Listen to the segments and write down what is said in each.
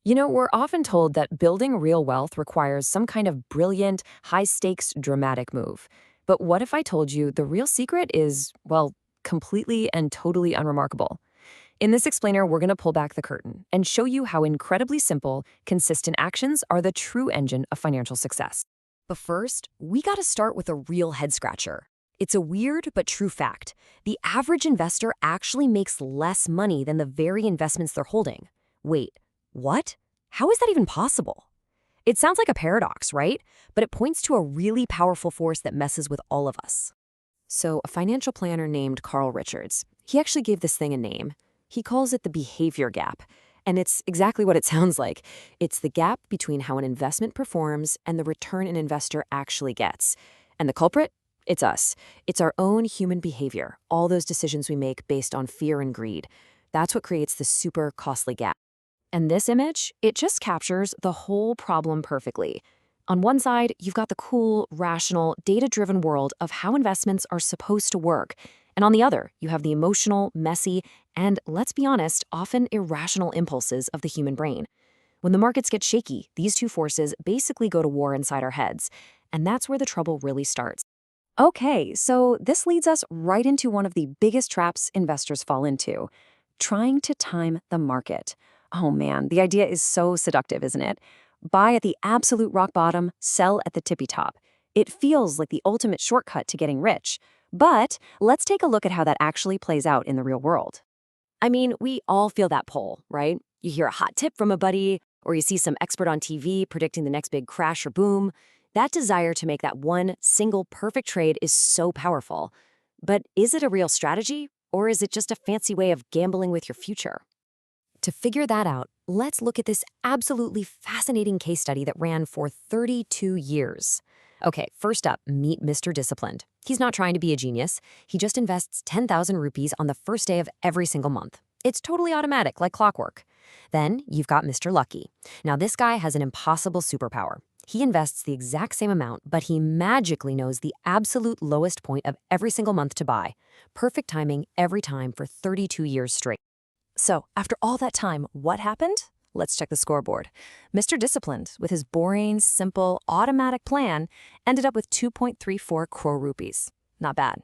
We're often told that building real wealth requires some kind of brilliant, high stakes, dramatic move. But what if I told you the real secret is, well, completely and totally unremarkable? In this explainer, we're going to pull back the curtain and show you how incredibly simple, consistent actions are the true engine of financial success. But first, we got to start with a real head scratcher. It's a weird but true fact. The average investor actually makes less money than the very investments they're holding. Wait, what? How is that even possible? It sounds like a paradox, right? But it points to a really powerful force that messes with all of us. So, a financial planner named Carl Richards, he actually gave this thing a name. He calls it the behavior gap. And it's exactly what it sounds like. It's the gap between how an investment performs and the return an investor actually gets. And the culprit? It's us. It's our own human behavior, all those decisions we make based on fear and greed. That's what creates the super costly gap. And this image, it just captures the whole problem perfectly. On one side, you've got the cool, rational, data-driven world of how investments are supposed to work. And on the other, you have the emotional, messy, and, let's be honest, often irrational impulses of the human brain. When the markets get shaky, these two forces basically go to war inside our heads. And that's where the trouble really starts. Okay, so this leads us right into one of the biggest traps investors fall into: trying to time the market. Oh man, the idea is so seductive, isn't it? Buy at the absolute rock bottom, sell at the tippy top. It feels like the ultimate shortcut to getting rich. But let's take a look at how that actually plays out in the real world. I mean, we all feel that pull, right? You hear a hot tip from a buddy, or you see some expert on TV predicting the next big crash or boom. That desire to make that one single perfect trade is so powerful. But is it a real strategy, or is it just a fancy way of gambling with your future? To figure that out, let's look at this absolutely fascinating case study that ran for 32 years. Okay, first up, meet Mr. Disciplined. He's not trying to be a genius. He just invests 10,000 rupees on the first day of every single month. It's totally automatic, like clockwork. Then you've got Mr. Lucky. Now this guy has an impossible superpower. He invests the exact same amount, but he magically knows the absolute lowest point of every single month to buy. Perfect timing every time for 32 years straight. So, after all that time, what happened? Let's check the scoreboard. Mr. Disciplined, with his boring, simple, automatic plan, ended up with 2.34 crore rupees. Not bad.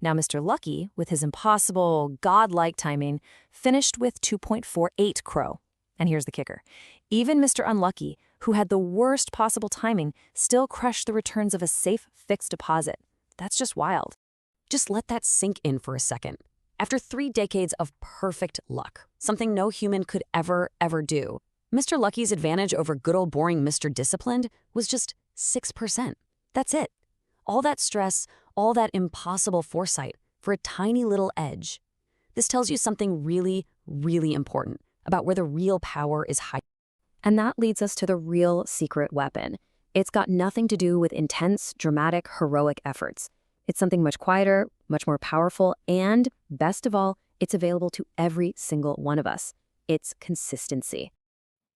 Now, Mr. Lucky, with his impossible, godlike timing, finished with 2.48 crore. And here's the kicker. Even Mr. Unlucky, who had the worst possible timing, still crushed the returns of a safe fixed deposit. That's just wild. Just let that sink in for a second. After 3 decades of perfect luck, something no human could ever do, Mr. Lucky's advantage over good old boring Mr. Disciplined was just 6%. That's it. All that stress, all that impossible foresight for a tiny little edge. This tells you something really, really important about where the real power is hiding. And that leads us to the real secret weapon. It's got nothing to do with intense, dramatic, heroic efforts. It's something much quieter, much more powerful, and, best of all, it's available to every single one of us. It's consistency.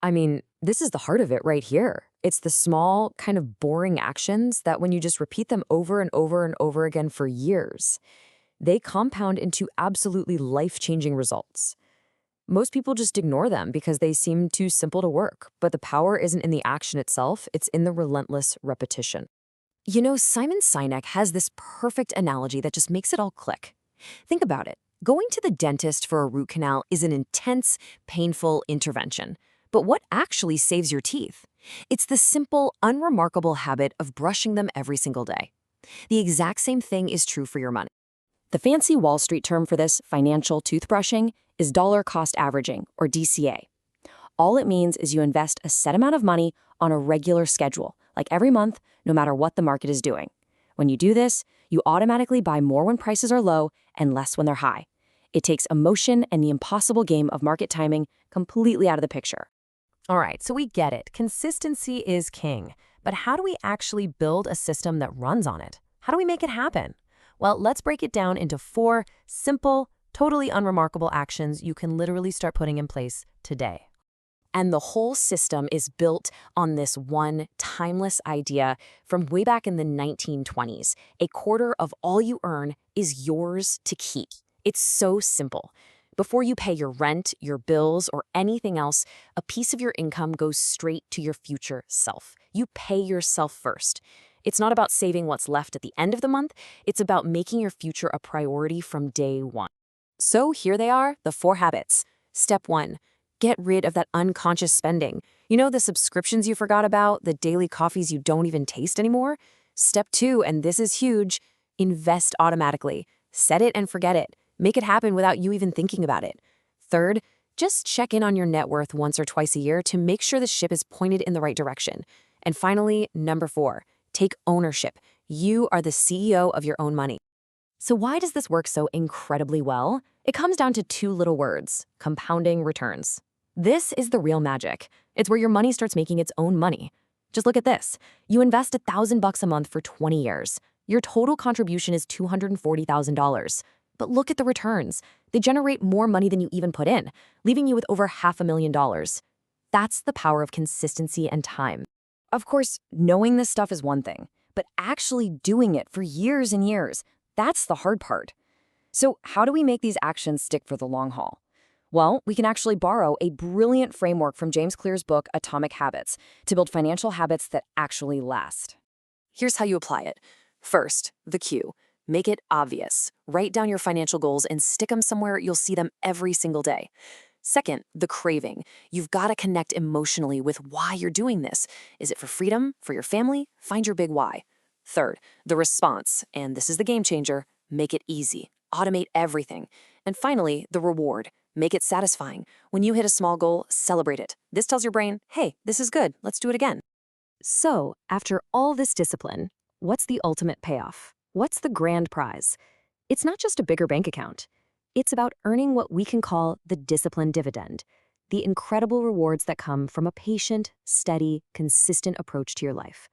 I mean, this is the heart of it right here. It's the small, kind of boring actions that when you just repeat them over and over and over again for years, they compound into absolutely life-changing results. Most people just ignore them because they seem too simple to work, but the power isn't in the action itself, it's in the relentless repetition. Simon Sinek has this perfect analogy that just makes it all click. Think about it. Going to the dentist for a root canal is an intense, painful intervention. But what actually saves your teeth? It's the simple, unremarkable habit of brushing them every single day. The exact same thing is true for your money. The fancy Wall Street term for this, financial toothbrushing, is dollar cost averaging, or DCA. All it means is you invest a set amount of money on a regular schedule, like every month, no matter what the market is doing. When you do this, you automatically buy more when prices are low and less when they're high. It takes emotion and the impossible game of market timing completely out of the picture. All right, so we get it. Consistency is king. But how do we actually build a system that runs on it? How do we make it happen? Well, let's break it down into 4 simple, totally unremarkable actions you can literally start putting in place today. And the whole system is built on this one timeless idea from way back in the 1920s. A quarter of all you earn is yours to keep. It's so simple. Before you pay your rent, your bills, or anything else, a piece of your income goes straight to your future self. You pay yourself first. It's not about saving what's left at the end of the month. It's about making your future a priority from day one. So here they are, the 4 habits. Step 1, get rid of that unconscious spending. You know, the subscriptions you forgot about, the daily coffees you don't even taste anymore? Step 2, and this is huge, invest automatically. Set it and forget it. Make it happen without you even thinking about it. Third, just check in on your net worth once or twice a year to make sure the ship is pointed in the right direction. And finally, number 4, take ownership. You are the CEO of your own money. So why does this work so incredibly well? It comes down to 2 little words: compounding returns. This is the real magic. It's where your money starts making its own money. Just look at this. You invest $1,000 a month for 20 years. Your total contribution is $240,000. But look at the returns. They generate more money than you even put in, leaving you with over $500,000. That's the power of consistency and time. Of course, knowing this stuff is one thing, but actually doing it for years and years, that's the hard part. So how do we make these actions stick for the long haul? Well, we can actually borrow a brilliant framework from James Clear's book, Atomic Habits, to build financial habits that actually last. Here's how you apply it. First, the cue. Make it obvious. Write down your financial goals and stick them somewhere you'll see them every single day. Second, the craving. You've got to connect emotionally with why you're doing this. Is it for freedom, for your family? Find your big why. Third, the response, and this is the game changer, make it easy. Automate everything. And finally, the reward. Make it satisfying. When you hit a small goal, celebrate it. This tells your brain, hey, this is good, let's do it again. So, after all this discipline, what's the ultimate payoff? What's the grand prize? It's not just a bigger bank account. It's about earning what we can call the discipline dividend, the incredible rewards that come from a patient, steady, consistent approach to your life.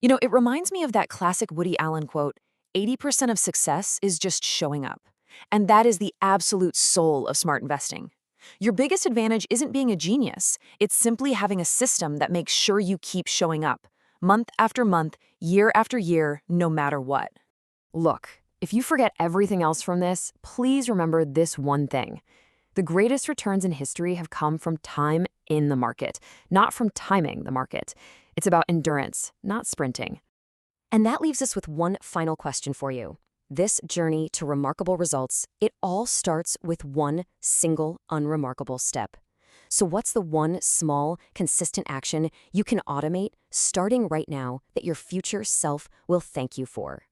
You know, it reminds me of that classic Woody Allen quote, 80% of success is just showing up. And that is the absolute soul of smart investing. Your biggest advantage isn't being a genius. It's simply having a system that makes sure you keep showing up, month after month, year after year, no matter what. Look, if you forget everything else from this, please remember this one thing. The greatest returns in history have come from time in the market, not from timing the market. It's about endurance, not sprinting. And that leaves us with one final question for you. This journey to remarkable results, it all starts with one single unremarkable step. So what's the one small, consistent action you can automate starting right now that your future self will thank you for?